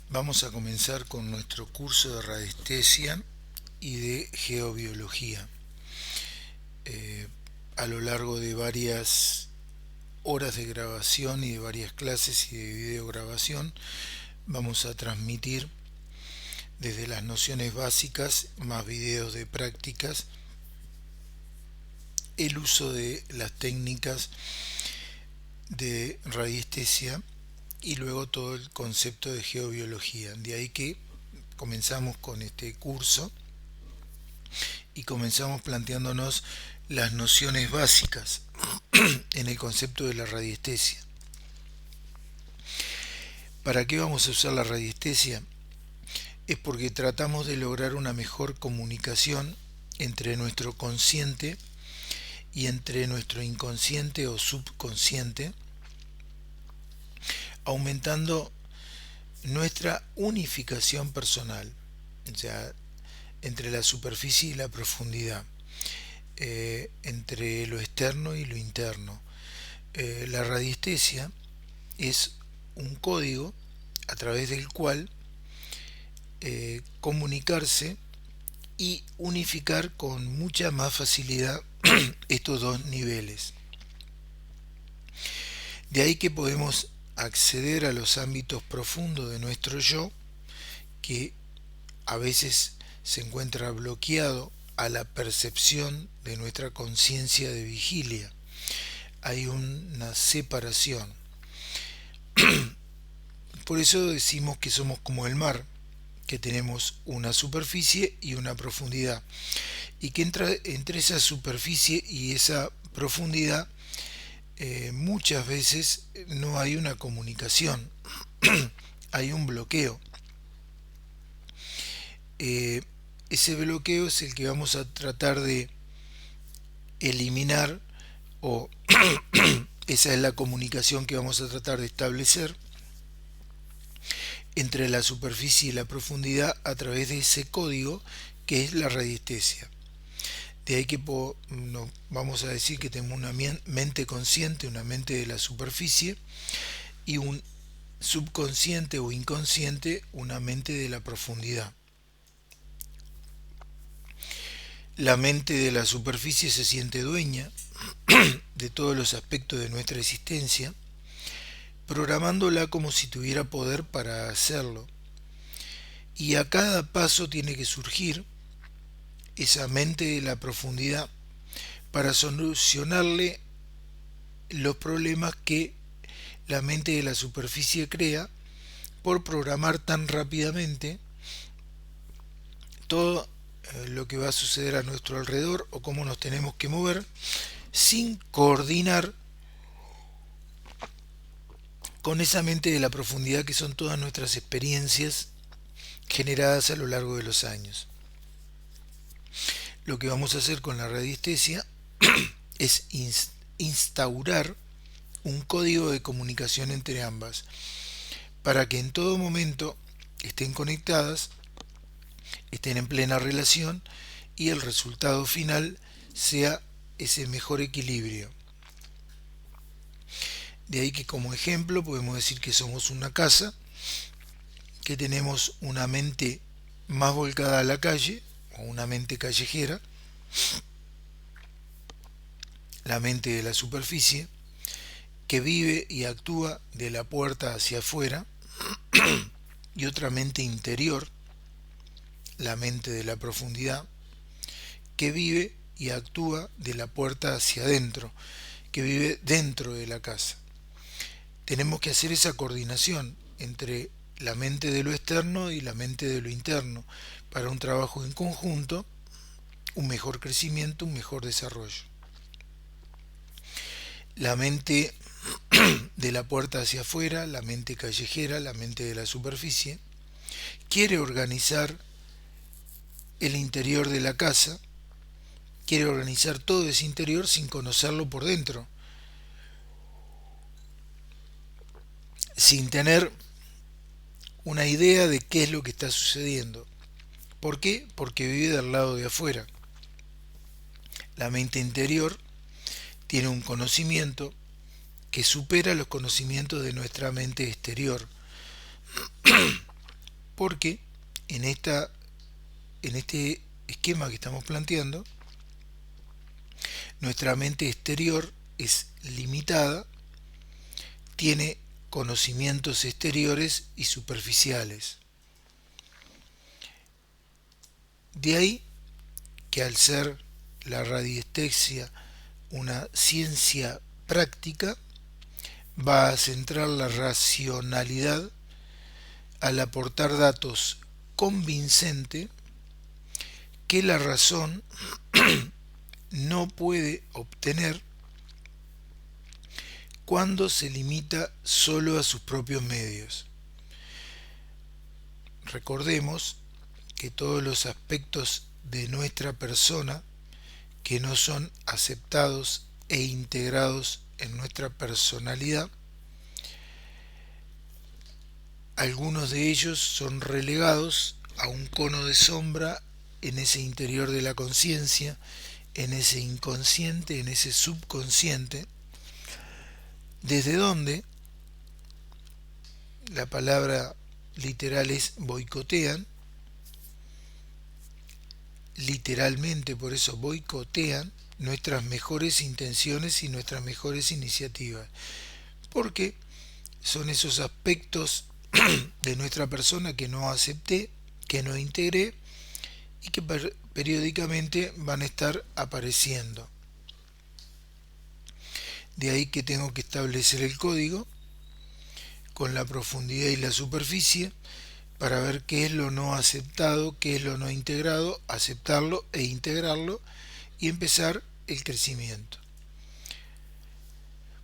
Vamos a comenzar con nuestro curso de radiestesia y de geobiología. Eh, a lo largo de varias horas de grabación y de varias clases y de videograbación, vamos a transmitir desde las nociones básicas, más videos de prácticas, el uso de las técnicas de radiestesia y luego todo el concepto de geobiología. De ahí que comenzamos con este curso y comenzamos planteándonos las nociones básicas en el concepto de la radiestesia. ¿Para qué vamos a usar la radiestesia? Es porque tratamos de lograr una mejor comunicación entre nuestro consciente y entre nuestro inconsciente o subconsciente, aumentando nuestra unificación personal, o sea, entre la superficie y la profundidad, entre lo externo y lo interno. La radiestesia es un código a través del cual comunicarse y unificar con mucha más facilidad estos dos niveles. De ahí que podemos acceder a los ámbitos profundos de nuestro yo, que a veces se encuentra bloqueado a la percepción de nuestra conciencia de vigilia. Hay una separación. Por eso decimos que somos como el mar, que tenemos una superficie y una profundidad, y que entre esa superficie y esa profundidad muchas veces no hay una comunicación, hay un bloqueo. Eh, Ese bloqueo es el que vamos a tratar de eliminar, o esa es la comunicación que vamos a tratar de establecer entre la superficie y la profundidad a través de ese código que es la radiestesia. De ahí que no, vamos a decir que tenemos una mente consciente, una mente de la superficie, y un subconsciente o inconsciente, una mente de la profundidad. La mente de la superficie se siente dueña de todos los aspectos de nuestra existencia, programándola como si tuviera poder para hacerlo. Y a cada paso tiene que surgir esa mente de la profundidad para solucionarle los problemas que la mente de la superficie crea por programar tan rápidamente todo lo que va a suceder a nuestro alrededor o cómo nos tenemos que mover sin coordinar con esa mente de la profundidad que son todas nuestras experiencias generadas a lo largo de los años. Lo que vamos a hacer con la radiestesia es instaurar un código de comunicación entre ambas para que en todo momento estén conectadas, estén en plena relación y el resultado final sea ese mejor equilibrio. De ahí que como ejemplo podemos decir que somos una casa, que tenemos una mente más volcada a la calle, o una mente callejera, la mente de la superficie, que vive y actúa de la puerta hacia afuera, y otra mente interior, la mente de la profundidad, que vive y actúa de la puerta hacia adentro, que vive dentro de la casa. Tenemos que hacer esa coordinación entre la mente de lo externo y la mente de lo interno para un trabajo en conjunto, un mejor crecimiento, un mejor desarrollo. La mente de la puerta hacia afuera, la mente callejera, la mente de la superficie, quiere organizar el interior de la casa, quiere organizar todo ese interior sin conocerlo por dentro, sin tener una idea de qué es lo que está sucediendo. ¿Por qué? Porque vive del lado de afuera. La mente interior tiene un conocimiento que supera los conocimientos de nuestra mente exterior. porque en este esquema que estamos planteando, nuestra mente exterior es limitada, tiene conocimientos exteriores y superficiales. De ahí que al ser la radiestesia una ciencia práctica, va a centrar la racionalidad al aportar datos convincentes que la razón no puede obtener cuando se limita solo a sus propios medios. Recordemos que todos los aspectos de nuestra persona que no son aceptados e integrados en nuestra personalidad, algunos de ellos son relegados a un cono de sombra en ese interior de la conciencia, en ese inconsciente, en ese subconsciente, desde donde la palabra literal es boicotean, literalmente por eso boicotean nuestras mejores intenciones y nuestras mejores iniciativas, porque son esos aspectos de nuestra persona que no acepté, que no integré y que periódicamente van a estar apareciendo. De ahí que tengo que establecer el código con la profundidad y la superficie para ver qué es lo no aceptado, qué es lo no integrado, aceptarlo e integrarlo y empezar el crecimiento.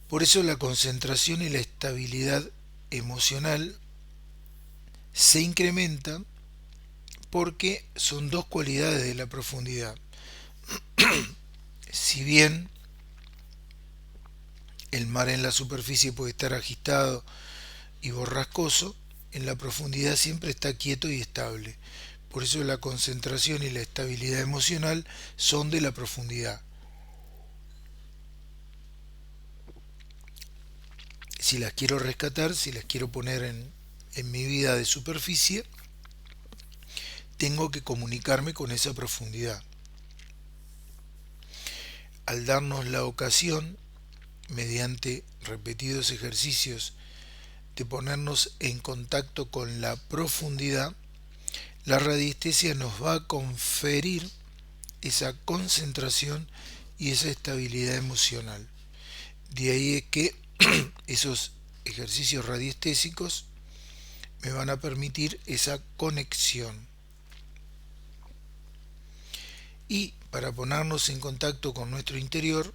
Por eso la concentración y la estabilidad emocional se incrementan porque son dos cualidades de la profundidad. Si bien el mar en la superficie puede estar agitado y borrascoso, en la profundidad siempre está quieto y estable. Por eso la concentración y la estabilidad emocional son de la profundidad. Si las quiero rescatar, si las quiero poner en mi vida de superficie, tengo que comunicarme con esa profundidad. Al darnos la ocasión, mediante repetidos ejercicios, de ponernos en contacto con la profundidad, la radiestesia nos va a conferir esa concentración y esa estabilidad emocional. De ahí es que esos ejercicios radiestésicos me van a permitir esa conexión. Y para ponernos en contacto con nuestro interior,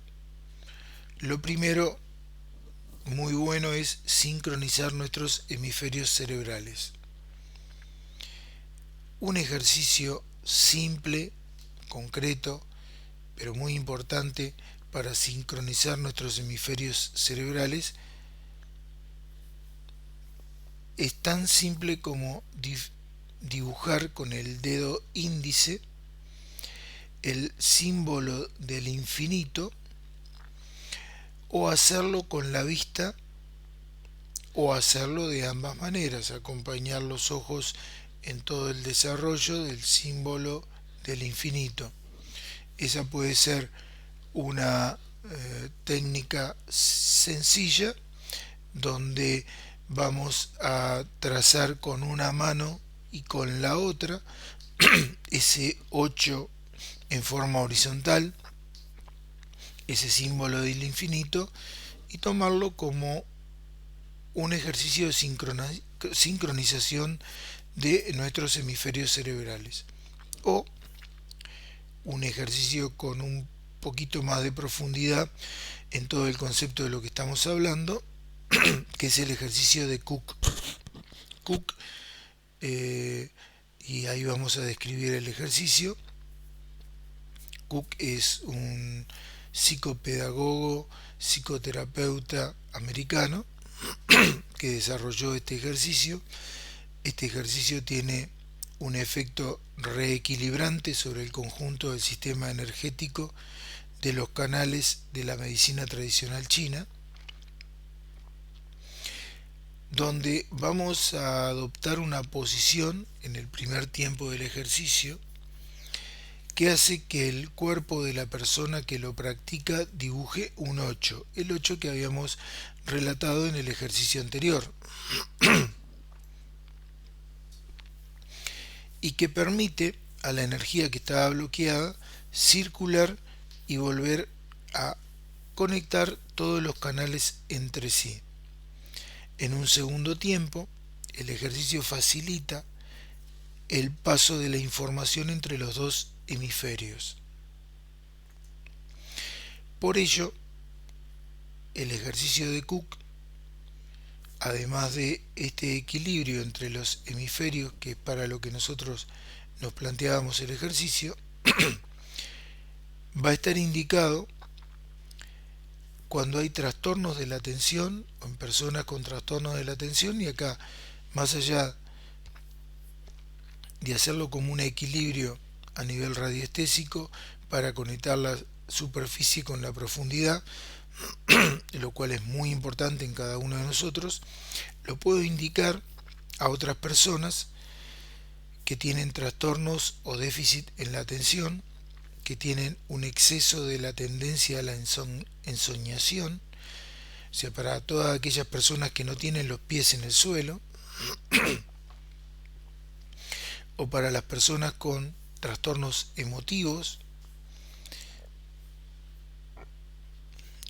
lo primero muy bueno es sincronizar nuestros hemisferios cerebrales. Un ejercicio simple, concreto, pero muy importante para sincronizar nuestros hemisferios cerebrales es tan simple como dibujar con el dedo índice el símbolo del infinito, o hacerlo con la vista, o hacerlo de ambas maneras, acompañar los ojos en todo el desarrollo del símbolo del infinito. Esa puede ser una técnica sencilla donde vamos a trazar con una mano y con la otra ese 8 en forma horizontal, ese símbolo del infinito, y tomarlo como un ejercicio de sincronización de nuestros hemisferios cerebrales, o un ejercicio con un poquito más de profundidad en todo el concepto de lo que estamos hablando, que es el ejercicio de Cook. Cook, y ahí vamos a describir el ejercicio. Cook es un psicopedagogo, psicoterapeuta americano que desarrolló este ejercicio. Este ejercicio tiene un efecto reequilibrante sobre el conjunto del sistema energético de los canales de la medicina tradicional china. donde vamos a adoptar una posición en el primer tiempo del ejercicio que hace que el cuerpo de la persona que lo practica dibuje un 8, el 8 que habíamos relatado en el ejercicio anterior, y que permite a la energía que estaba bloqueada circular y volver a conectar todos los canales entre sí. En un segundo tiempo, el ejercicio facilita el paso de la información entre los dos hemisferios. Por ello, el ejercicio de Cook, además de este equilibrio entre los hemisferios, que es para lo que nosotros nos planteábamos el ejercicio, va a estar indicado cuando hay trastornos de la atención o en personas con trastornos de la atención, y acá, más allá de hacerlo como un equilibrio a nivel radiestésico para conectar la superficie con la profundidad, lo cual es muy importante en cada uno de nosotros, lo puedo indicar a otras personas que tienen trastornos o déficit en la atención, que tienen un exceso de la tendencia a la ensoñación, o sea, para todas aquellas personas que no tienen los pies en el suelo, o para las personas con trastornos emotivos,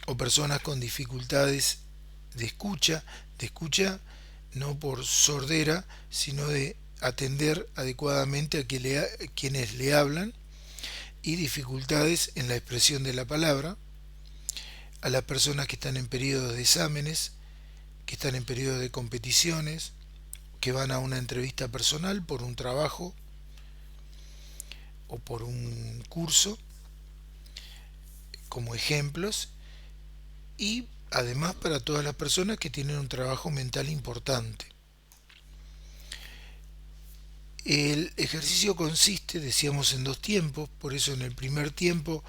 o personas con dificultades de escucha no por sordera, sino de atender adecuadamente a quienes le hablan, y dificultades en la expresión de la palabra, a las personas que están en periodos de exámenes, que están en periodos de competiciones, que van a una entrevista personal por un trabajo o por un curso, como ejemplos, y además para todas las personas que tienen un trabajo mental importante. El ejercicio consiste, decíamos, en dos tiempos, por eso en el primer tiempo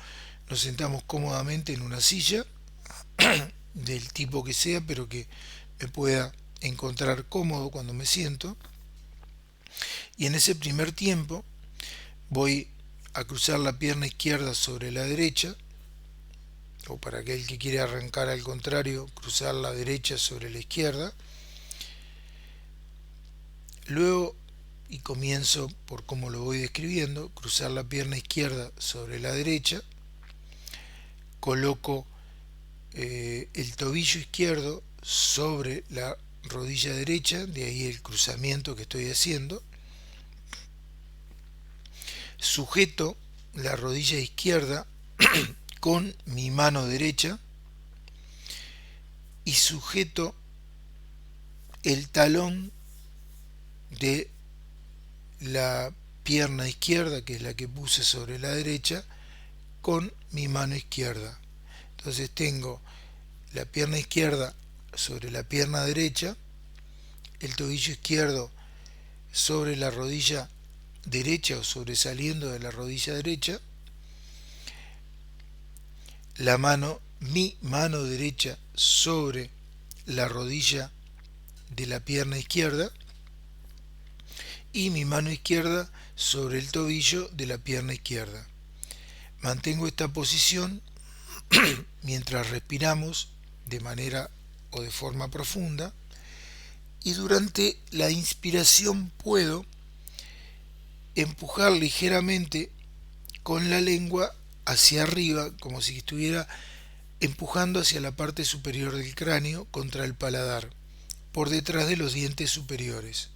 nos sentamos cómodamente en una silla, del tipo que sea, pero que me pueda encontrar cómodo cuando me siento, y en ese primer tiempo voy a cruzar la pierna izquierda sobre la derecha, o para aquel que quiere arrancar al contrario, cruzar la derecha sobre la izquierda. Luego, y comienzo por cómo lo voy describiendo, cruzar la pierna izquierda sobre la derecha, coloco el tobillo izquierdo sobre la rodilla derecha, de ahí el cruzamiento que estoy haciendo, sujeto la rodilla izquierda con mi mano derecha y sujeto el talón de la pierna izquierda, que es la que puse sobre la derecha, con mi mano izquierda. Entonces tengo la pierna izquierda sobre la pierna derecha, el tobillo izquierdo sobre la rodilla derecha o sobresaliendo de la rodilla derecha, mi mano derecha sobre la rodilla de la pierna izquierda y mi mano izquierda sobre el tobillo de la pierna izquierda. Mantengo esta posición mientras respiramos de manera o de forma profunda, y durante la inspiración puedo empujar ligeramente con la lengua hacia arriba, como si estuviera empujando hacia la parte superior del cráneo contra el paladar, por detrás de los dientes superiores.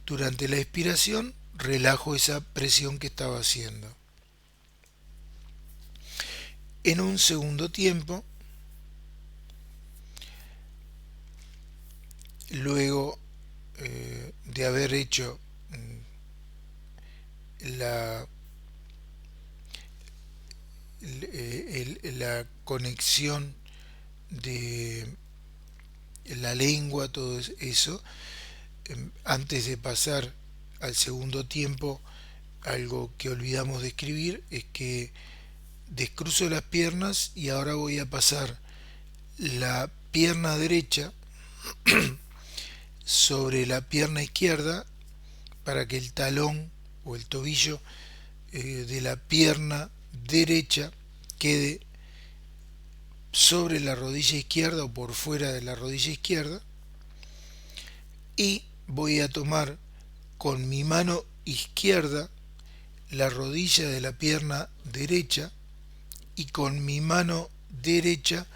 Durante la expiración relajo esa presión que estaba haciendo. En un segundo tiempo, luego de haber hecho la, la conexión de la lengua, todo eso, antes de pasar al segundo tiempo, algo que olvidamos de escribir es que descruzo las piernas y ahora voy a pasar la pierna derecha sobre la pierna izquierda para que el talón o el tobillo de la pierna derecha quede sobre la rodilla izquierda o por fuera de la rodilla izquierda, y voy a tomar con mi mano izquierda la rodilla de la pierna derecha y con mi mano derecha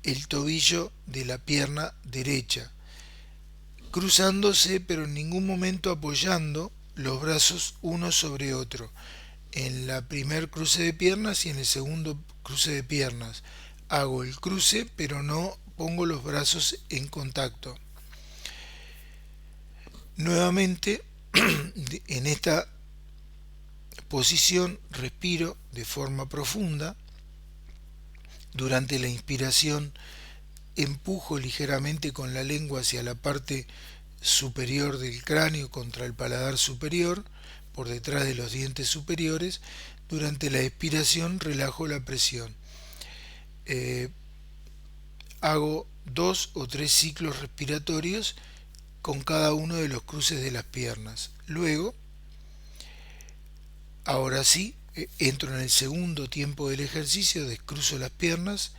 el tobillo de la pierna derecha, cruzándose pero en ningún momento apoyando los brazos uno sobre otro, en la primer cruce de piernas y en el segundo cruce de piernas. Hago el cruce pero no pongo los brazos en contacto. Nuevamente, en esta posición respiro de forma profunda. Durante la inspiración empujo ligeramente con la lengua hacia la parte superior del cráneo contra el paladar superior, por detrás de los dientes superiores. Durante la expiración relajo la presión. Eh, Hago 2 o 3 ciclos respiratorios con cada uno de los cruces de las piernas. Luego, ahora sí, entro en el segundo tiempo del ejercicio, descruzo las piernas,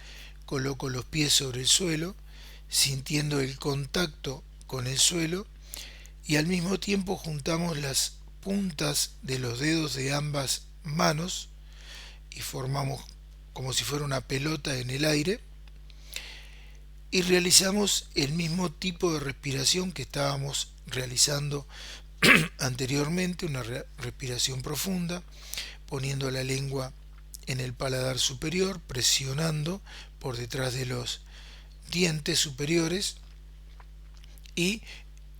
coloco los pies sobre el suelo, sintiendo el contacto con el suelo, y al mismo tiempo juntamos las puntas de los dedos de ambas manos y formamos como si fuera una pelota en el aire, y realizamos el mismo tipo de respiración que estábamos realizando anteriormente, una respiración profunda, poniendo la lengua en el paladar superior, presionando por detrás de los dientes superiores, y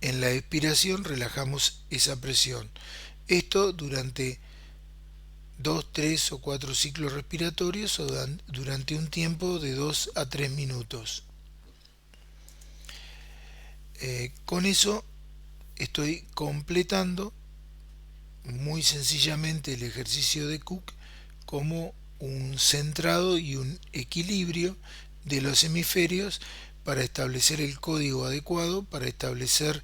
en la expiración relajamos esa presión. Esto durante 2, 3 o 4 ciclos respiratorios o durante un tiempo de 2 a 3 minutos. Con eso estoy completando muy sencillamente el ejercicio de Cook como un centrado y un equilibrio de los hemisferios para establecer el código adecuado, para establecer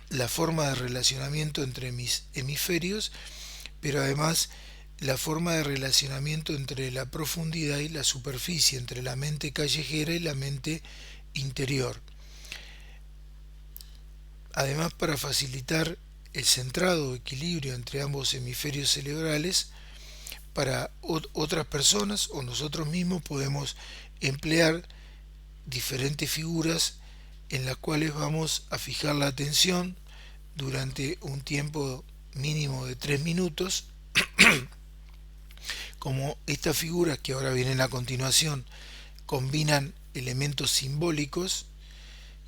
la forma de relacionamiento entre mis hemisferios, pero además la forma de relacionamiento entre la profundidad y la superficie, entre la mente callejera y la mente interior. Además, para facilitar el centrado o equilibrio entre ambos hemisferios cerebrales, para otras personas o nosotros mismos podemos emplear diferentes figuras en las cuales vamos a fijar la atención durante un tiempo mínimo de 3 minutos, como estas figuras que ahora vienen a continuación combinan elementos simbólicos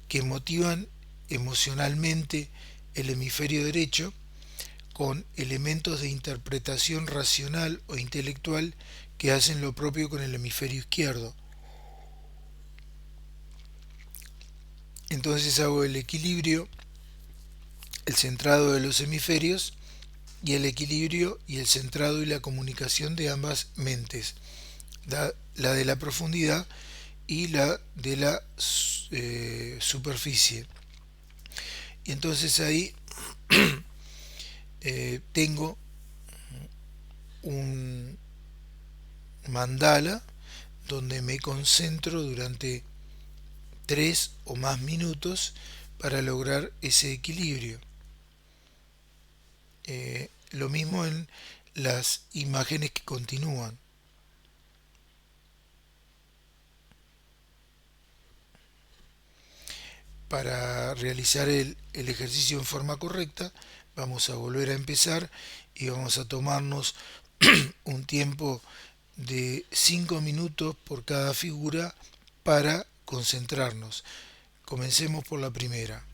que motivan emocionalmente el hemisferio derecho con elementos de interpretación racional o intelectual que hacen lo propio con el hemisferio izquierdo. Entonces hago el equilibrio, el centrado de los hemisferios, y el equilibrio y el centrado y la comunicación de ambas mentes, la de la profundidad y la de la superficie. Y entonces ahí tengo un mandala donde me concentro durante 3 o más minutos para lograr ese equilibrio. Lo mismo en las imágenes que continúan. Para realizar el ejercicio en forma correcta, vamos a volver a empezar y vamos a tomarnos un tiempo de 5 minutos por cada figura para concentrarnos. Comencemos por la primera.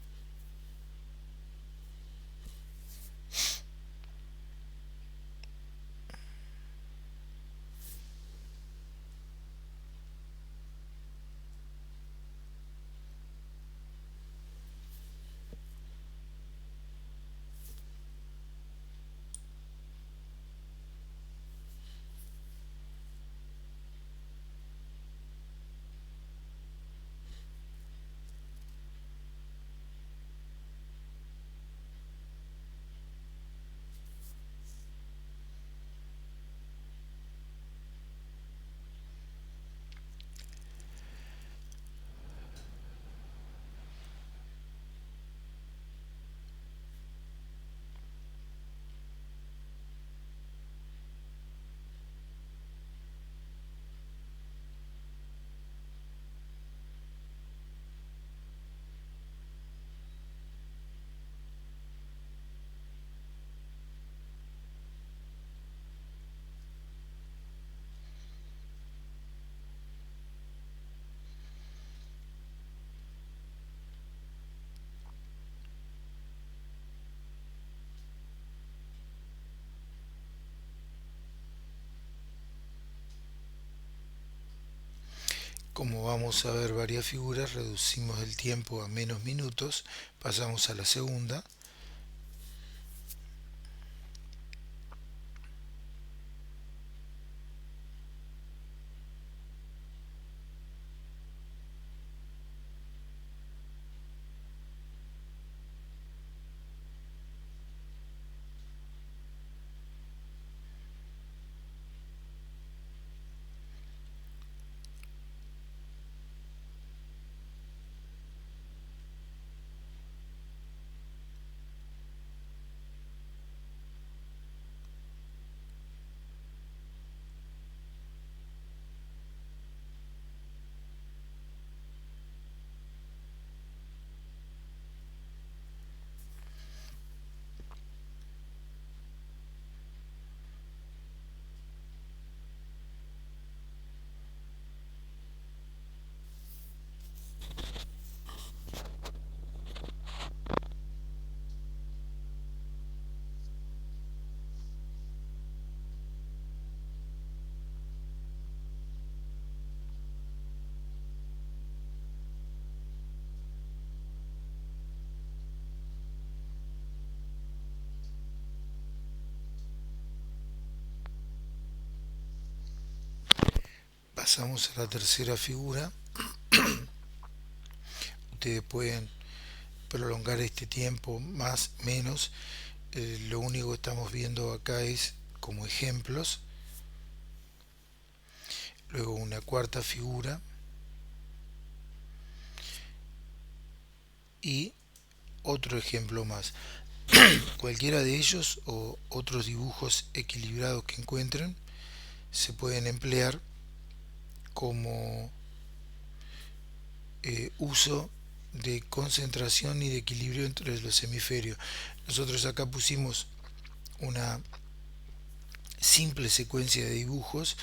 Como vamos a ver varias figuras, reducimos el tiempo a menos minutos, pasamos a la segunda. Pasamos a la tercera figura. Ustedes pueden prolongar este tiempo más, menos. Lo único que estamos viendo acá es como ejemplos. Luego una cuarta figura y otro ejemplo más. Cualquiera de ellos o otros dibujos equilibrados que encuentren se pueden emplear como uso de concentración y de equilibrio entre los hemisferios. Nosotros acá pusimos una simple secuencia de dibujos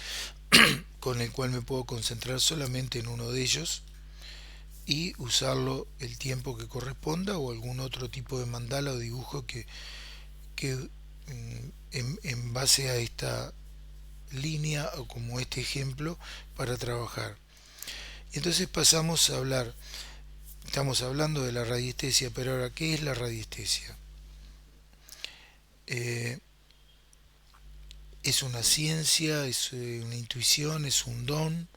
con el cual me puedo concentrar solamente en uno de ellos y usarlo el tiempo que corresponda, o algún otro tipo de mandala o dibujo que en base a esta línea o como este ejemplo para trabajar. Entonces pasamos a hablar, estamos hablando de la radiestesia, pero ahora, ¿qué es la radiestesia? Eh, es una ciencia, es una intuición, es un don.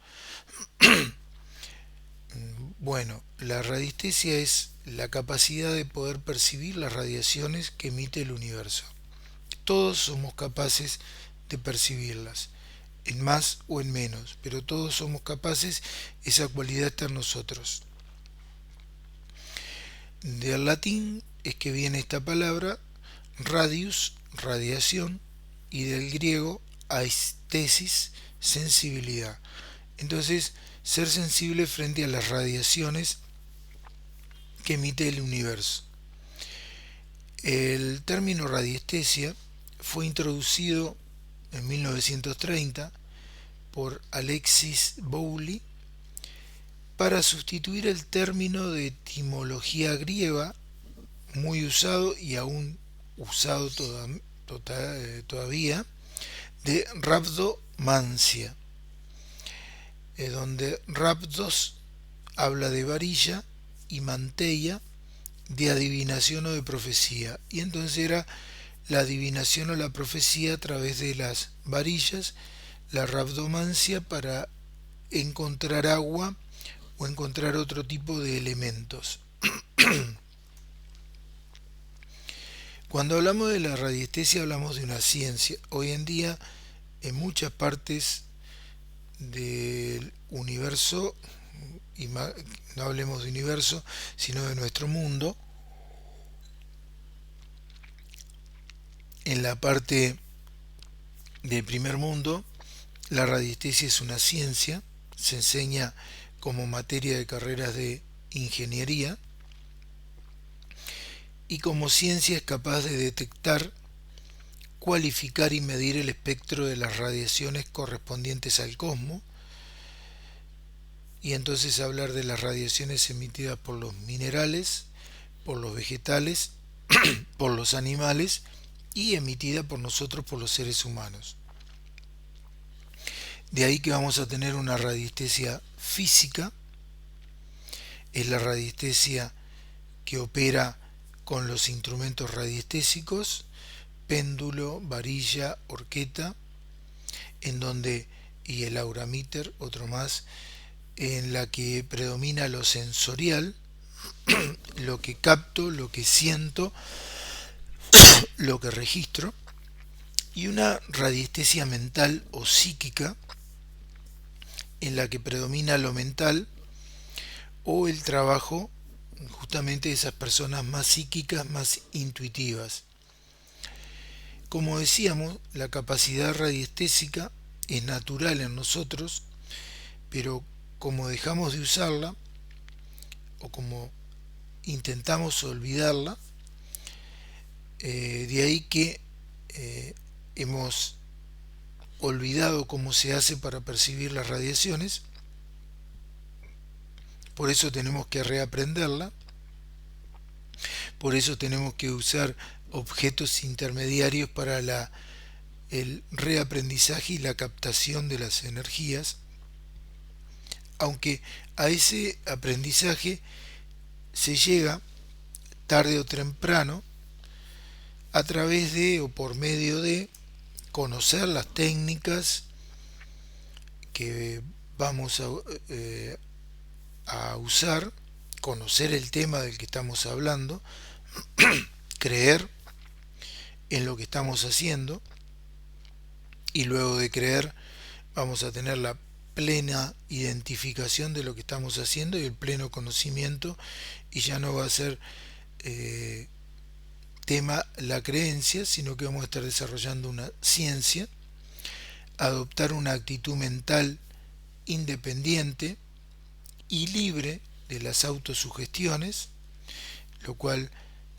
Bueno, la radiestesia es la capacidad de poder percibir las radiaciones que emite el universo. Todos somos capaces de percibirlas, en más o en menos, pero todos somos capaces, esa cualidad está en nosotros. Del latín es que viene esta palabra, radius, radiación, y del griego aistesis, sensibilidad. Entonces, ser sensible frente a las radiaciones que emite el universo. El término radiestesia fue introducido en 1930 por Alexis Bowley para sustituir el término de etimología griega muy usado y aún usado todavía, de rhabdomancia, donde rhabdos habla de varilla y mantella de adivinación o de profecía, y entonces era la adivinación o la profecía a través de las varillas, la rhabdomancia para encontrar agua o encontrar otro tipo de elementos. Cuando hablamos de la radiestesia hablamos de una ciencia. Hoy en día en muchas partes del universo, y no hablemos de universo, sino de nuestro mundo, en la parte del primer mundo, la radiestesia es una ciencia, se enseña como materia de carreras de ingeniería, y como ciencia es capaz de detectar, cualificar y medir el espectro de las radiaciones correspondientes al cosmos, y entonces hablar de las radiaciones emitidas por los minerales, por los vegetales, por los animales y emitida por nosotros, por los seres humanos. De ahí que vamos a tener una radiestesia física, es la radiestesia que opera con los instrumentos radiestésicos, péndulo, varilla, horqueta, en donde, y el auramíter, otro más, en la que predomina lo sensorial, lo que capto, lo que siento, lo que registro, y una radiestesia mental o psíquica, en la que predomina lo mental o el trabajo justamente de esas personas más psíquicas, más intuitivas. Como decíamos, la capacidad radiestésica es natural en nosotros, pero como dejamos de usarla o como intentamos olvidarla, de ahí que hemos olvidado cómo se hace para percibir las radiaciones, por eso tenemos que reaprenderla, por eso tenemos que usar objetos intermediarios para el reaprendizaje y la captación de las energías, aunque a ese aprendizaje se llega tarde o temprano a través de o por medio de conocer las técnicas que vamos a usar, conocer el tema del que estamos hablando, creer en lo que estamos haciendo y luego de creer vamos a tener la plena identificación de lo que estamos haciendo y el pleno conocimiento, y ya no va a ser tema la creencia, sino que vamos a estar desarrollando una ciencia, adoptar una actitud mental independiente y libre de las autosugestiones, lo cual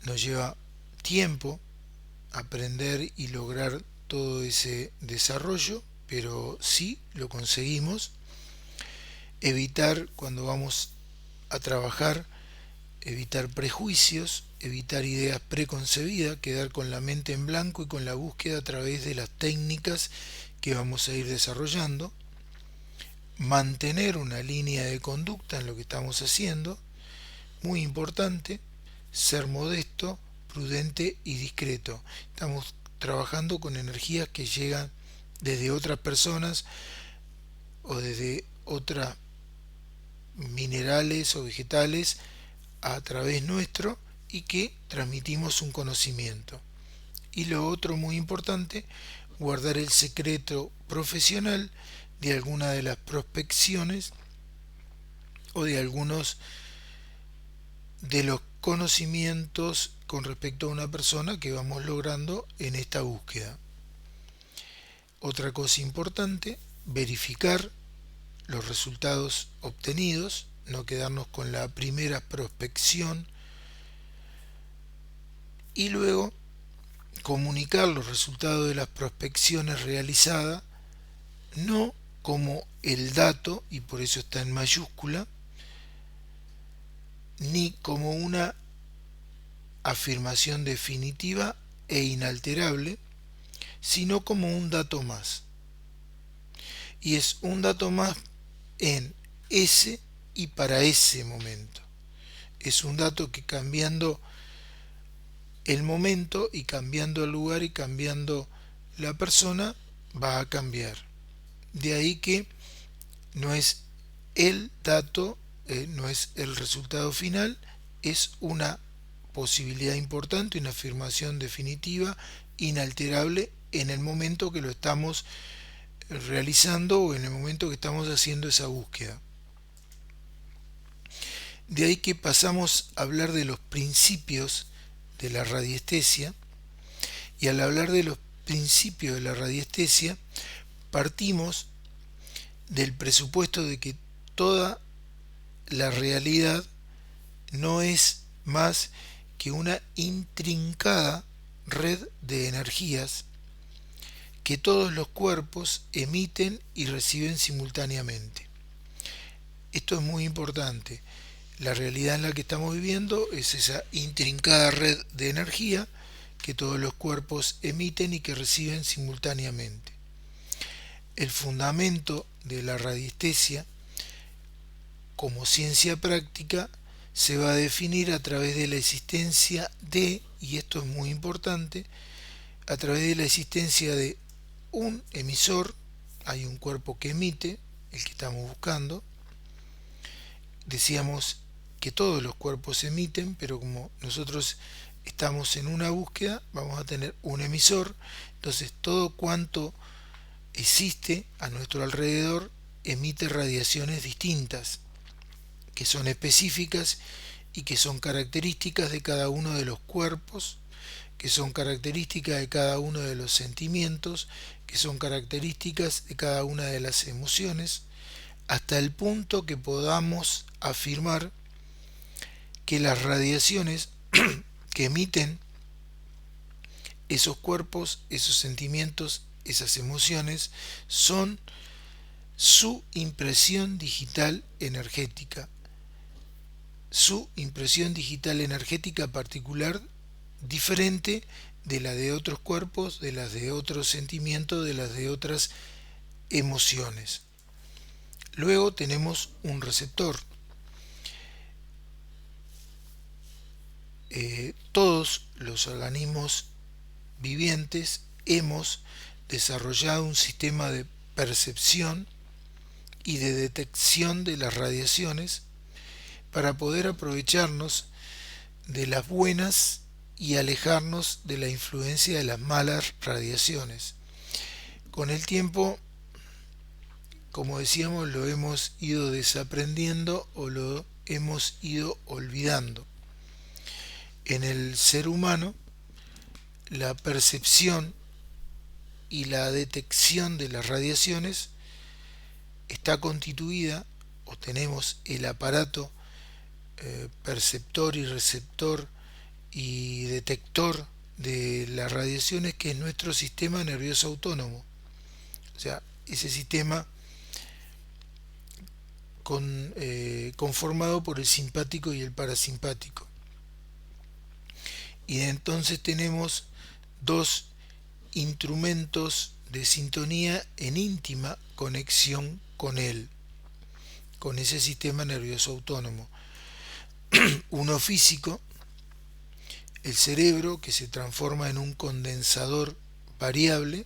nos lleva tiempo aprender y lograr todo ese desarrollo, pero sí lo conseguimos. Evitar cuando vamos a trabajar, evitar prejuicios, evitar ideas preconcebidas, quedar con la mente en blanco y con la búsqueda a través de las técnicas que vamos a ir desarrollando, mantener una línea de conducta en lo que estamos haciendo, muy importante, ser modesto, prudente y discreto. Estamos trabajando con energías que llegan desde otras personas o desde otras minerales o vegetales a través nuestro y que transmitimos un conocimiento. Y lo otro muy importante, guardar el secreto profesional de alguna de las prospecciones o de algunos de los conocimientos con respecto a una persona que vamos logrando en esta búsqueda. Otra cosa importante, verificar los resultados obtenidos, no quedarnos con la primera prospección, y luego comunicar los resultados de las prospecciones realizadas, no como el dato, y por eso está en mayúscula, ni como una afirmación definitiva e inalterable, sino como un dato más. Y es un dato más en ese y para ese momento. Es un dato que cambiando el momento y cambiando el lugar y cambiando la persona va a cambiar. De ahí que no es el dato, no es el resultado final, es una posibilidad importante, una afirmación definitiva, inalterable en el momento que lo estamos realizando o en el momento que estamos haciendo esa búsqueda. De ahí que pasamos a hablar de los principios de la radiestesia, y al hablar de los principios de la radiestesia partimos del presupuesto de que toda la realidad no es más que una intrincada red de energías que todos los cuerpos emiten y reciben simultáneamente. Esto es muy importante. La realidad en la que estamos viviendo es esa intrincada red de energía que todos los cuerpos emiten y que reciben simultáneamente. el fundamento de la radiestesia como ciencia práctica se va a definir a través de la existencia de, y esto es muy importante, a través de la existencia de un emisor. Hay un cuerpo que emite, el que estamos buscando. Decíamos que todos los cuerpos emiten, pero como nosotros estamos en una búsqueda, vamos a tener un emisor. Entonces todo cuanto existe a nuestro alrededor emite radiaciones distintas, que son específicas y que son características de cada uno de los cuerpos, que son características de cada uno de los sentimientos, que son características de cada una de las emociones, hasta el punto que podamos afirmar que las radiaciones que emiten esos cuerpos, esos sentimientos, esas emociones, son su impresión digital energética. Su impresión digital energética particular, diferente de la de otros cuerpos, de las de otros sentimientos, de las de otras emociones. Luego tenemos un receptor. Todos los organismos vivientes hemos desarrollado un sistema de percepción y de detección de las radiaciones para poder aprovecharnos de las buenas y alejarnos de la influencia de las malas radiaciones. Con el tiempo, como decíamos, lo hemos ido desaprendiendo o lo hemos ido olvidando. En el ser humano, la percepción y la detección de las radiaciones está constituida, o tenemos el aparato perceptor y receptor y detector de las radiaciones, que es nuestro sistema nervioso autónomo. O sea, ese sistema conformado por el simpático y el parasimpático. Y entonces tenemos dos instrumentos de sintonía en íntima conexión con él, con ese sistema nervioso autónomo. Uno físico, el cerebro, que se transforma en un condensador variable.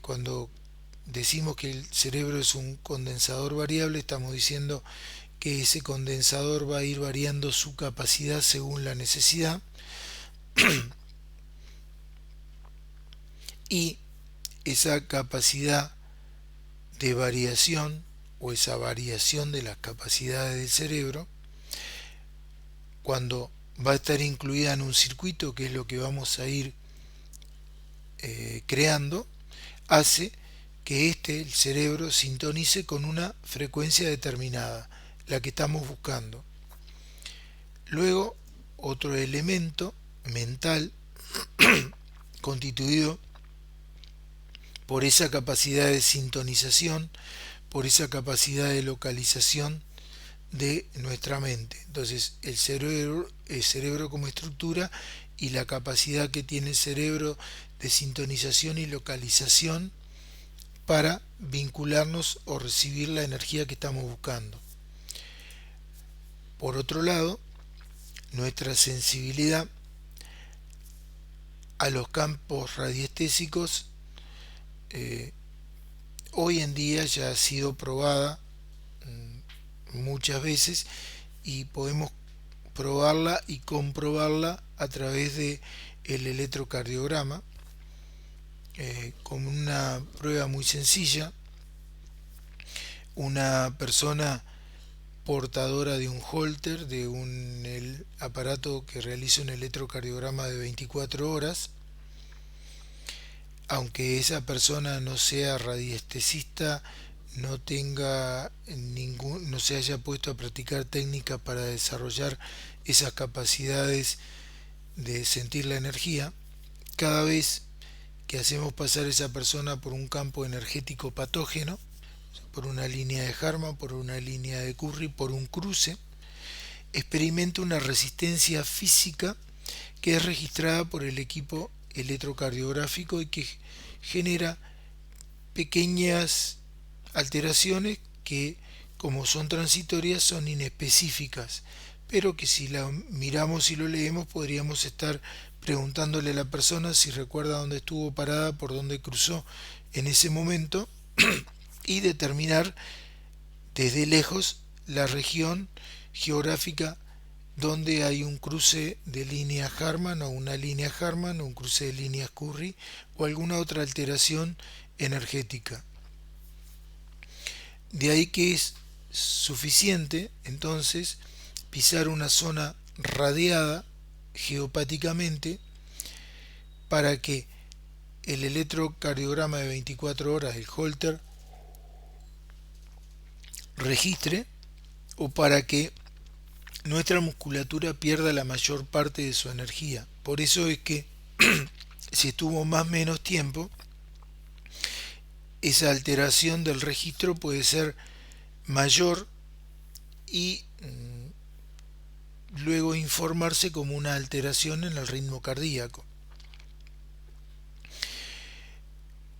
Cuando decimos que el cerebro es un condensador variable, estamos diciendo que ese condensador va a ir variando su capacidad según la necesidad, y esa capacidad de variación, o esa variación de las capacidades del cerebro, cuando va a estar incluida en un circuito, que es lo que vamos a ir creando, hace que el cerebro, sintonice con una frecuencia determinada, la que estamos buscando. Luego, otro elemento mental constituido por esa capacidad de sintonización, por esa capacidad de localización de nuestra mente. Entonces, el cerebro como estructura y la capacidad que tiene el cerebro de sintonización y localización para vincularnos o recibir la energía que estamos buscando. Por otro lado, nuestra sensibilidad a los campos radiestésicos hoy en día ya ha sido probada muchas veces, y podemos probarla y comprobarla a través de el electrocardiograma, con una prueba muy sencilla. Una persona portadora de un Holter, de el aparato que realiza un electrocardiograma de 24 horas, aunque esa persona no sea radiestesista, no se haya puesto a practicar técnicas para desarrollar esas capacidades de sentir la energía, cada vez que hacemos pasar a esa persona por un campo energético patógeno, por una línea de Harman, por una línea de Curry, por un cruce, experimenta una resistencia física que es registrada por el equipo electrocardiográfico y que genera pequeñas alteraciones que, como son transitorias, son inespecíficas, pero que si la miramos y lo leemos podríamos estar preguntándole a la persona si recuerda dónde estuvo parada, por dónde cruzó en ese momento y determinar desde lejos la región geográfica donde hay un cruce de línea Harman o una línea Harman o un cruce de líneas Curry o alguna otra alteración energética. De ahí que es suficiente entonces pisar una zona radiada geopáticamente para que el electrocardiograma de 24 horas, el Holter, registre o para que nuestra musculatura pierda la mayor parte de su energía. Por eso es que si estuvo más o menos tiempo, esa alteración del registro puede ser mayor y luego informarse como una alteración en el ritmo cardíaco.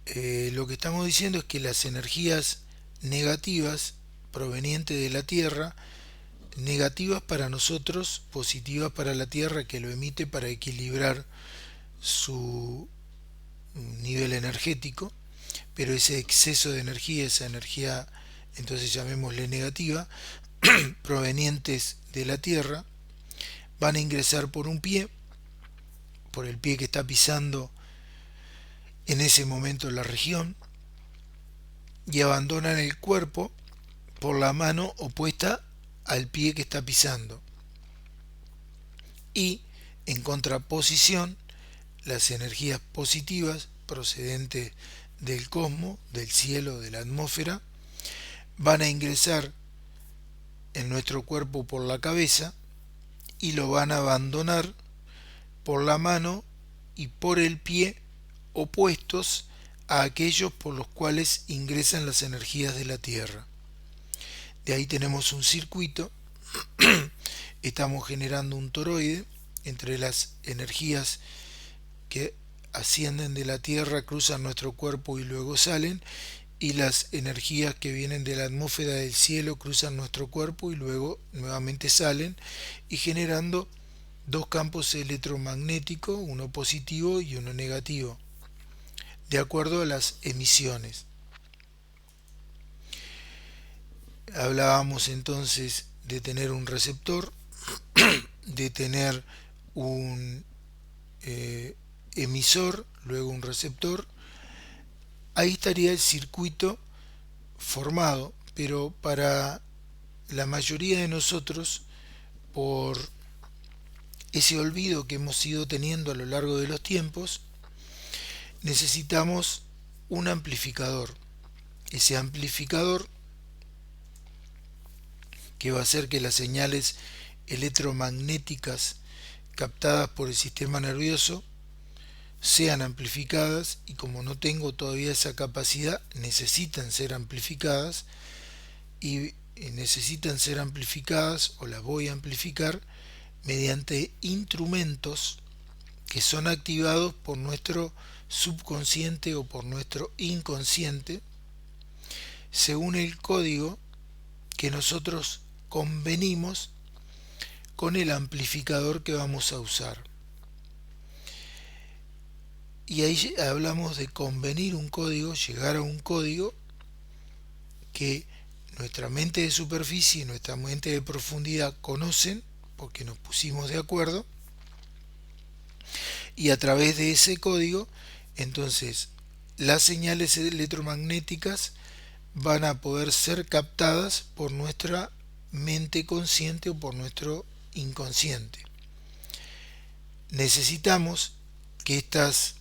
Lo que estamos diciendo es que las energías negativas provenientes de la Tierra, negativas para nosotros, positivas para la Tierra que lo emite para equilibrar su nivel energético, pero ese exceso de energía, esa energía, entonces llamémosle negativa, provenientes de la Tierra, van a ingresar por un pie, por el pie que está pisando en ese momento la región, y abandonan el cuerpo por la mano opuesta al pie que está pisando. Y en contraposición, las energías positivas procedentes del cosmos, del cielo, de la atmósfera, van a ingresar en nuestro cuerpo por la cabeza y lo van a abandonar por la mano y por el pie opuestos a aquellos por los cuales ingresan las energías de la Tierra. De ahí tenemos un circuito, estamos generando un toroide entre las energías que ascienden de la Tierra, cruzan nuestro cuerpo y luego salen, y las energías que vienen de la atmósfera del cielo cruzan nuestro cuerpo y luego nuevamente salen, y generando dos campos electromagnéticos, uno positivo y uno negativo, de acuerdo a las emisiones. Hablábamos entonces de tener un receptor, de tener un emisor, luego un receptor. Ahí estaría el circuito formado, pero para la mayoría de nosotros, por ese olvido que hemos ido teniendo a lo largo de los tiempos, necesitamos un amplificador. Ese amplificador que va a hacer que las señales electromagnéticas captadas por el sistema nervioso sean amplificadas, y como no tengo todavía esa capacidad, necesitan ser amplificadas, y necesitan ser amplificadas o las voy a amplificar mediante instrumentos que son activados por nuestro subconsciente o por nuestro inconsciente según el código que nosotros convenimos con el amplificador que vamos a usar. Y ahí hablamos de convenir un código, llegar a un código que nuestra mente de superficie y nuestra mente de profundidad conocen porque nos pusimos de acuerdo, y a través de ese código entonces las señales electromagnéticas van a poder ser captadas por nuestra mente consciente o por nuestro inconsciente. Necesitamos que estas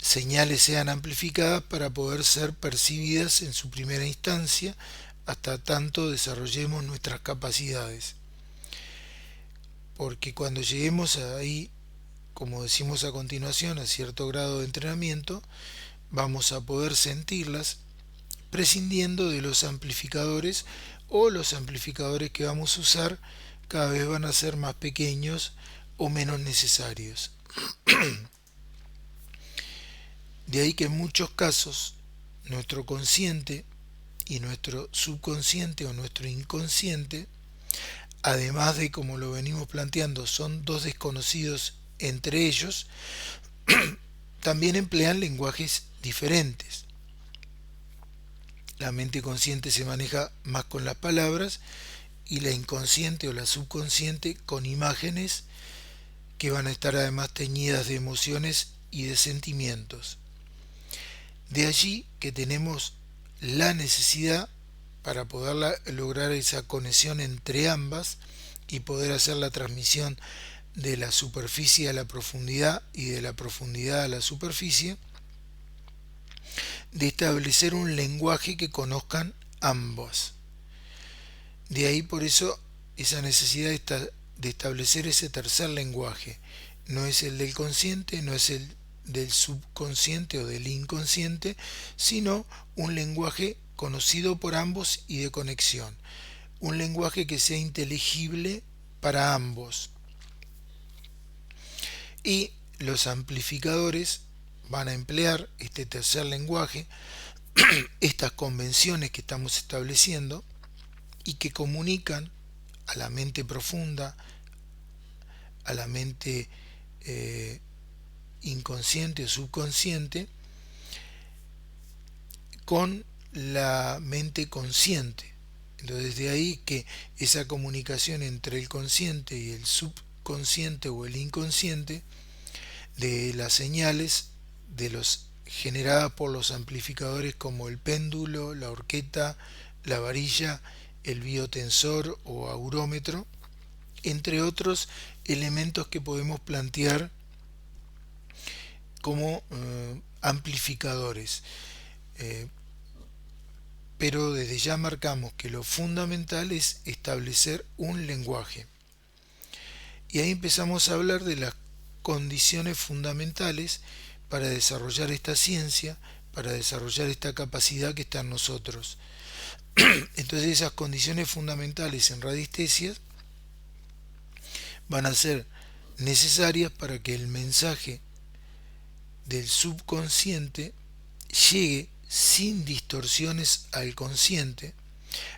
señales sean amplificadas para poder ser percibidas en su primera instancia, hasta tanto desarrollemos nuestras capacidades. Porque cuando lleguemos ahí, como decimos a continuación, a cierto grado de entrenamiento, vamos a poder sentirlas prescindiendo de los amplificadores, o los amplificadores que vamos a usar cada vez van a ser más pequeños o menos necesarios. De ahí que en muchos casos nuestro consciente y nuestro subconsciente o nuestro inconsciente, además de, como lo venimos planteando, son dos desconocidos entre ellos, también emplean lenguajes diferentes. La mente consciente se maneja más con las palabras y la inconsciente o la subconsciente con imágenes que van a estar además teñidas de emociones y de sentimientos. De allí que tenemos la necesidad para poder lograr esa conexión entre ambas y poder hacer la transmisión de la superficie a la profundidad y de la profundidad a la superficie, de establecer un lenguaje que conozcan ambos. De ahí por eso esa necesidad de establecer ese tercer lenguaje. No es el del consciente, no es el del subconsciente o del inconsciente, sino un lenguaje conocido por ambos y de conexión. Un lenguaje que sea inteligible para ambos. Y los amplificadores van a emplear este tercer lenguaje, estas convenciones que estamos estableciendo y que comunican a la mente profunda, a la mente inconsciente o subconsciente, con la mente consciente. Entonces de ahí que esa comunicación entre el consciente y el subconsciente o el inconsciente de las señales de los generadas por los amplificadores como el péndulo, la horqueta, la varilla, el biotensor o aurómetro, entre otros elementos que podemos plantear como amplificadores. Pero desde ya marcamos que lo fundamental es establecer un lenguaje. Y ahí empezamos a hablar de las condiciones fundamentales para desarrollar esta ciencia, para desarrollar esta capacidad que está en nosotros. Entonces esas condiciones fundamentales en radiestesias van a ser necesarias para que el mensaje del subconsciente llegue sin distorsiones al consciente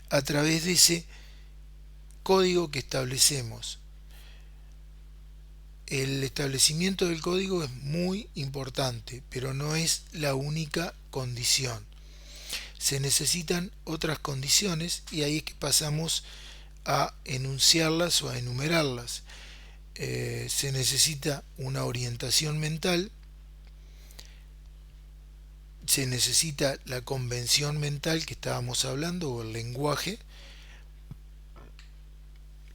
a través de ese código que establecemos. El establecimiento del código es muy importante, pero no es la única condición. Se necesitan otras condiciones y ahí es que pasamos a enunciarlas o a enumerarlas. Se necesita una orientación mental, se necesita la convención mental que estábamos hablando o el lenguaje,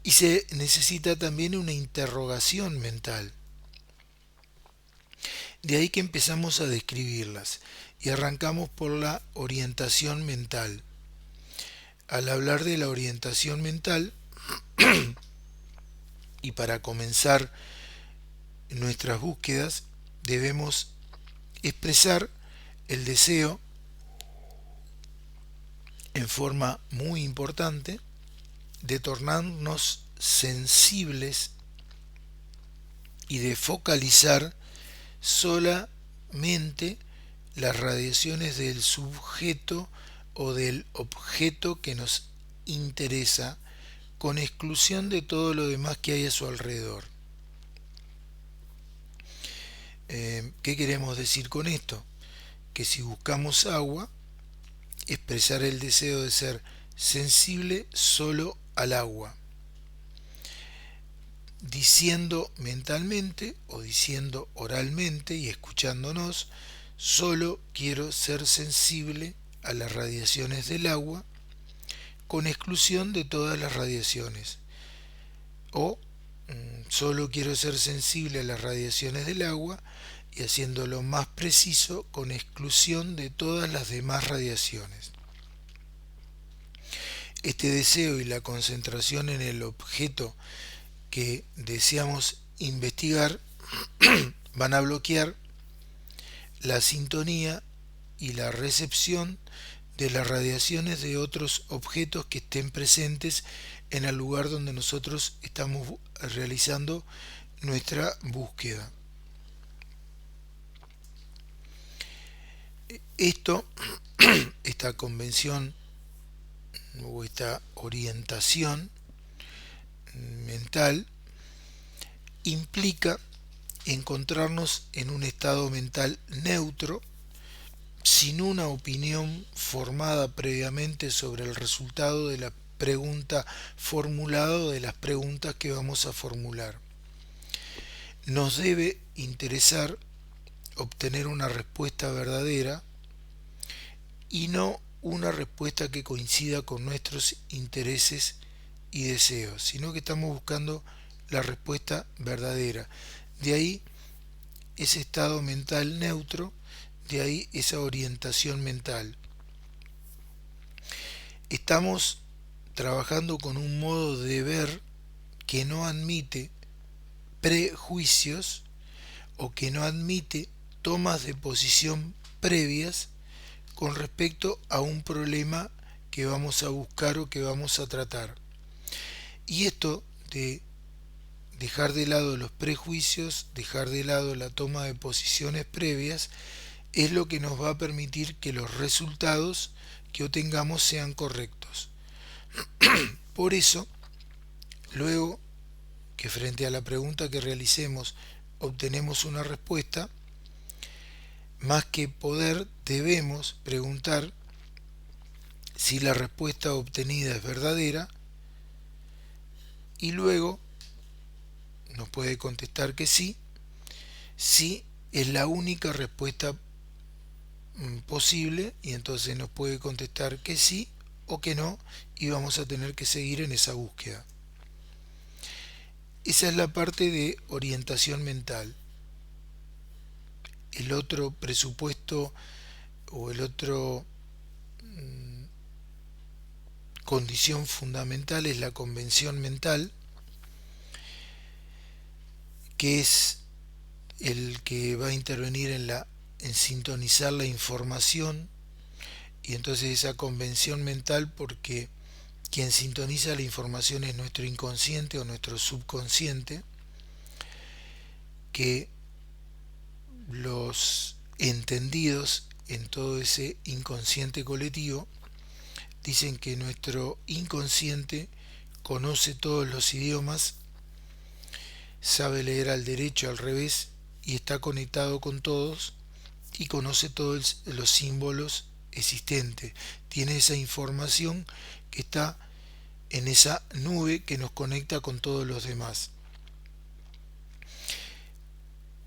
y se necesita también una interrogación mental. De ahí que empezamos a describirlas y arrancamos por la orientación mental. Al hablar de la orientación mental, y para comenzar nuestras búsquedas, debemos expresar el deseo en forma muy importante de tornarnos sensibles y de focalizar solamente las radiaciones del sujeto o del objeto que nos interesa, con exclusión de todo lo demás que hay a su alrededor. ¿Qué queremos decir con esto? Que si buscamos agua, expresar el deseo de ser sensible solo al agua, diciendo mentalmente o diciendo oralmente y escuchándonos: solo quiero ser sensible a las radiaciones del agua, con exclusión de todas las radiaciones. O solo quiero ser sensible a las radiaciones del agua, y haciéndolo más preciso, con exclusión de todas las demás radiaciones. Este deseo y la concentración en el objeto que deseamos investigar van a bloquear la sintonía y la recepción de las radiaciones de otros objetos que estén presentes en el lugar donde nosotros estamos realizando nuestra búsqueda. Esto esta convención o esta orientación mental implica encontrarnos en un estado mental neutro, sin una opinión formada previamente sobre el resultado de la pregunta formulada o de las preguntas que vamos a formular. Nos debe interesar obtener una respuesta verdadera y no una respuesta que coincida con nuestros intereses y deseos, sino que estamos buscando la respuesta verdadera. De ahí ese estado mental neutro, de ahí esa orientación mental. Estamos trabajando con un modo de ver que no admite prejuicios o que no admite tomas de posición previas con respecto a un problema que vamos a buscar o que vamos a tratar. Y esto de dejar de lado los prejuicios, dejar de lado la toma de posiciones previas, es lo que nos va a permitir que los resultados que obtengamos sean correctos. Por eso, luego que frente a la pregunta que realicemos obtenemos una respuesta, más que poder, debemos preguntar si la respuesta obtenida es verdadera y luego nos puede contestar que sí, si es la única respuesta posible, y entonces nos puede contestar que sí o que no, y vamos a tener que seguir en esa búsqueda. Esa es la parte de orientación mental. El otro presupuesto o el otro condición fundamental es la convención mental, que es el que va a intervenir en sintonizar la información, y entonces esa convención mental, porque quien sintoniza la información es nuestro inconsciente o nuestro subconsciente, que los entendidos en todo ese inconsciente colectivo dicen que nuestro inconsciente conoce todos los idiomas, sabe leer al derecho, al revés, y está conectado con todos y conoce todos los símbolos existentes. Tiene esa información que está en esa nube que nos conecta con todos los demás.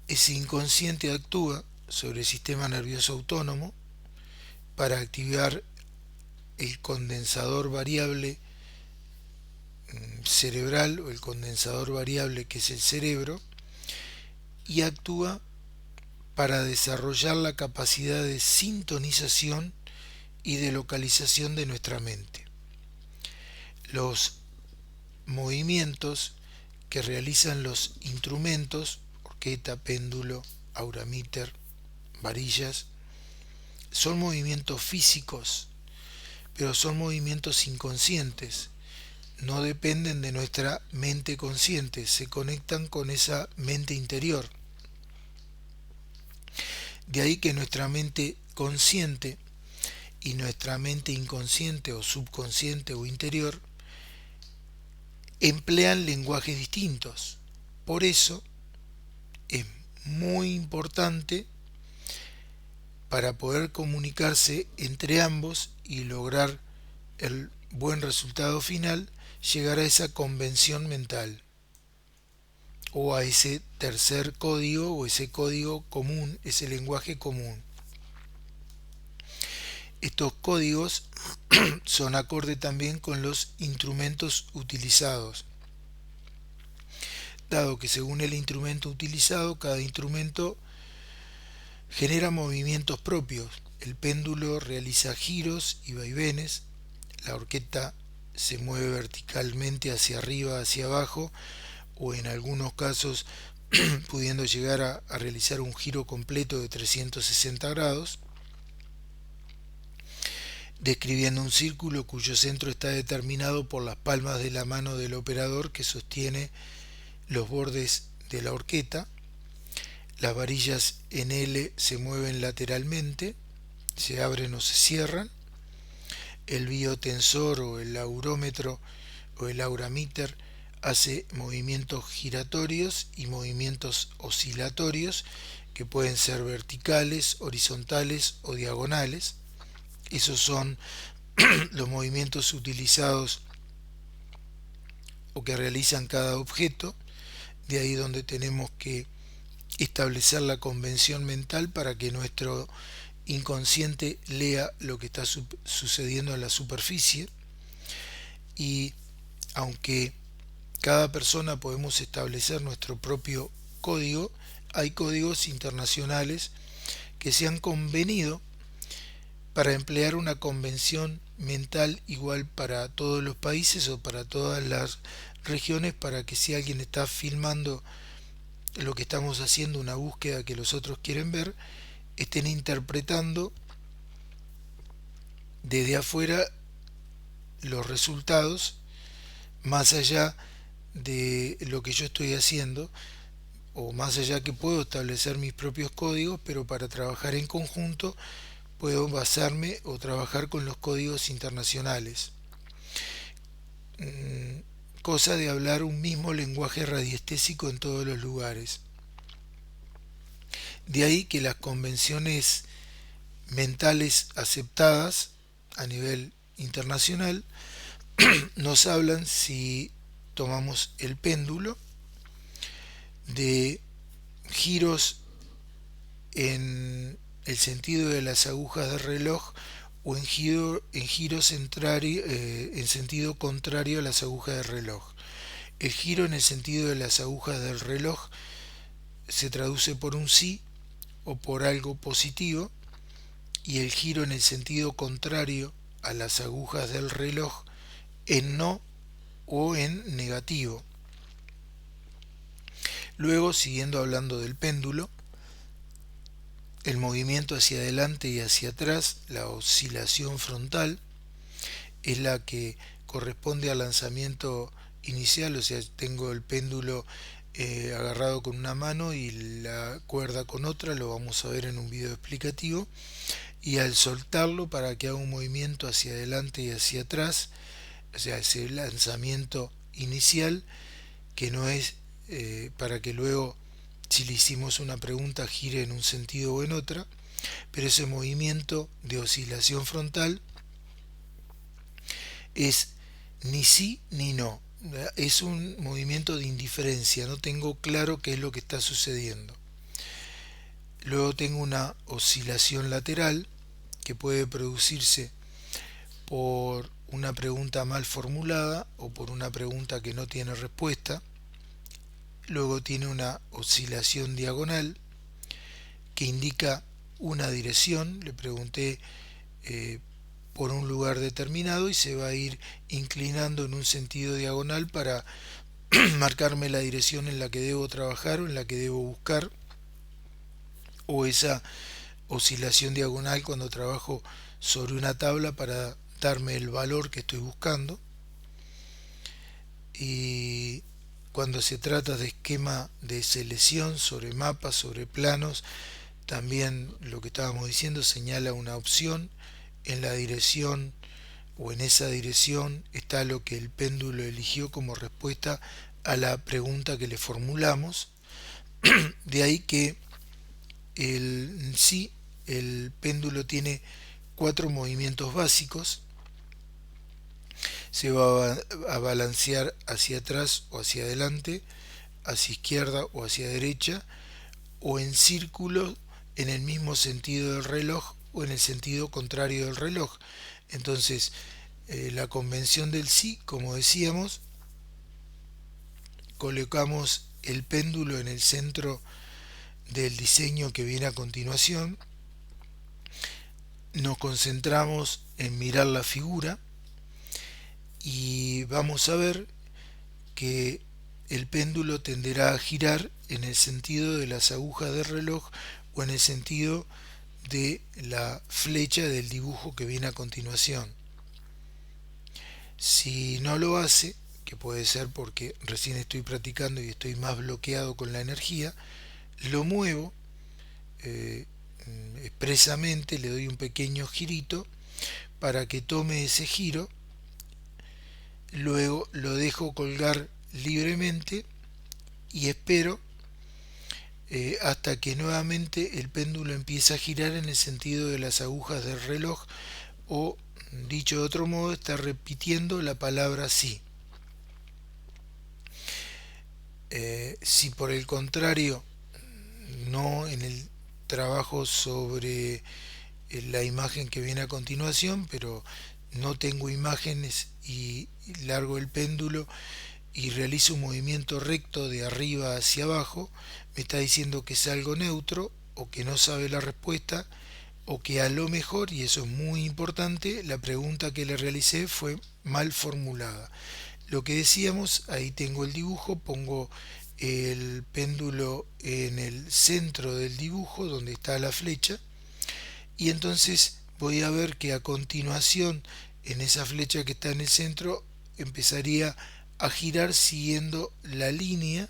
Ese inconsciente actúa sobre el sistema nervioso autónomo para activar el condensador variable cerebral o el condensador variable que es el cerebro, y actúa para desarrollar la capacidad de sintonización y de localización de nuestra mente. Los movimientos que realizan los instrumentos, horqueta, péndulo, auramíter, varillas, son movimientos físicos, pero son movimientos inconscientes, no dependen de nuestra mente consciente, se conectan con esa mente interior. De ahí que nuestra mente consciente y nuestra mente inconsciente o subconsciente o interior emplean lenguajes distintos. Por eso es muy importante, para poder comunicarse entre ambos y lograr el buen resultado final, llegar a esa convención mental o a ese tercer código o ese código común, ese lenguaje común. Estos códigos son acorde también con los instrumentos utilizados, dado que según el instrumento utilizado, cada instrumento genera movimientos propios. El péndulo realiza giros y vaivenes, la horqueta se mueve verticalmente hacia arriba, hacia abajo, o en algunos casos pudiendo llegar a realizar un giro completo de 360 grados, describiendo un círculo cuyo centro está determinado por las palmas de la mano del operador que sostiene los bordes de la horqueta. Las varillas en L se mueven lateralmente, se abren o se cierran, el biotensor o el aurómetro o el auramíter hace movimientos giratorios y movimientos oscilatorios que pueden ser verticales, horizontales o diagonales. Esos son los movimientos utilizados o que realizan cada objeto. De ahí donde tenemos que establecer la convención mental para que nuestro inconsciente lea lo que está sucediendo en la superficie. Y aunque cada persona podemos establecer nuestro propio código, hay códigos internacionales que se han convenido para emplear una convención mental igual para todos los países o para todas las regiones, para que si alguien está filmando lo que estamos haciendo, una búsqueda que los otros quieren ver, estén interpretando desde afuera los resultados más allá de lo que yo estoy haciendo, o más allá que puedo establecer mis propios códigos, pero para trabajar en conjunto puedo basarme o trabajar con los códigos internacionales. Cosa de hablar un mismo lenguaje radiestésico en todos los lugares. De ahí que las convenciones mentales aceptadas a nivel internacional nos hablan, si tomamos el péndulo, de giros en el sentido de las agujas del reloj o en giros en sentido contrario a las agujas del reloj. El giro en el sentido de las agujas del reloj se traduce por un sí o por algo positivo, y el giro en el sentido contrario a las agujas del reloj en no o en negativo. Luego, siguiendo hablando del péndulo, el movimiento hacia adelante y hacia atrás, la oscilación frontal, es la que corresponde al lanzamiento inicial, o sea, tengo el péndulo agarrado con una mano y la cuerda con otra, lo vamos a ver en un video explicativo, y al soltarlo para que haga un movimiento hacia adelante y hacia atrás, o sea, ese lanzamiento inicial que no es para que luego, si le hicimos una pregunta, gire en un sentido o en otra, pero ese movimiento de oscilación frontal es ni sí ni no, es un movimiento de indiferencia, no tengo claro qué es lo que está sucediendo. Luego tengo una oscilación lateral que puede producirse por una pregunta mal formulada o por una pregunta que no tiene respuesta. Luego tiene una oscilación diagonal que indica una dirección. Le pregunté por un lugar determinado y se va a ir inclinando en un sentido diagonal para marcarme la dirección en la que debo trabajar o en la que debo buscar, o esa oscilación diagonal cuando trabajo sobre una tabla para darme el valor que estoy buscando. Y cuando se trata de esquema de selección sobre mapas, sobre planos, también lo que estábamos diciendo señala una opción. En la dirección o en esa dirección está lo que el péndulo eligió como respuesta a la pregunta que le formulamos. De ahí que el péndulo tiene 4 movimientos básicos. Se va a balancear hacia atrás o hacia adelante, hacia izquierda o hacia derecha, o en círculo en el mismo sentido del reloj o en el sentido contrario del reloj. Entonces, la convención del sí, como decíamos, colocamos el péndulo en el centro del diseño que viene a continuación, nos concentramos en mirar la figura y vamos a ver que el péndulo tenderá a girar en el sentido de las agujas del reloj o en el sentido de la flecha del dibujo que viene a continuación. Si no lo hace, que puede ser porque recién estoy practicando y estoy más bloqueado con la energía, lo muevo expresamente, le doy un pequeño girito para que tome ese giro, luego lo dejo colgar libremente y espero hasta que nuevamente el péndulo empiece a girar en el sentido de las agujas del reloj, o dicho de otro modo, está repitiendo la palabra sí. Si por el contrario, no en el trabajo sobre la imagen que viene a continuación, pero no tengo imágenes y largo el péndulo y realizo un movimiento recto de arriba hacia abajo, me está diciendo que es algo neutro o que no sabe la respuesta, o que a lo mejor, y eso es muy importante, la pregunta que le realicé fue mal formulada. Lo que decíamos, ahí tengo el dibujo, pongo el péndulo en el centro del dibujo donde está la flecha, y entonces voy a ver que a continuación en esa flecha que está en el centro empezaría a girar siguiendo la línea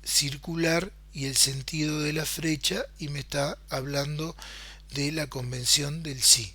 circular y el sentido de la flecha, y me está hablando de la convención del sí.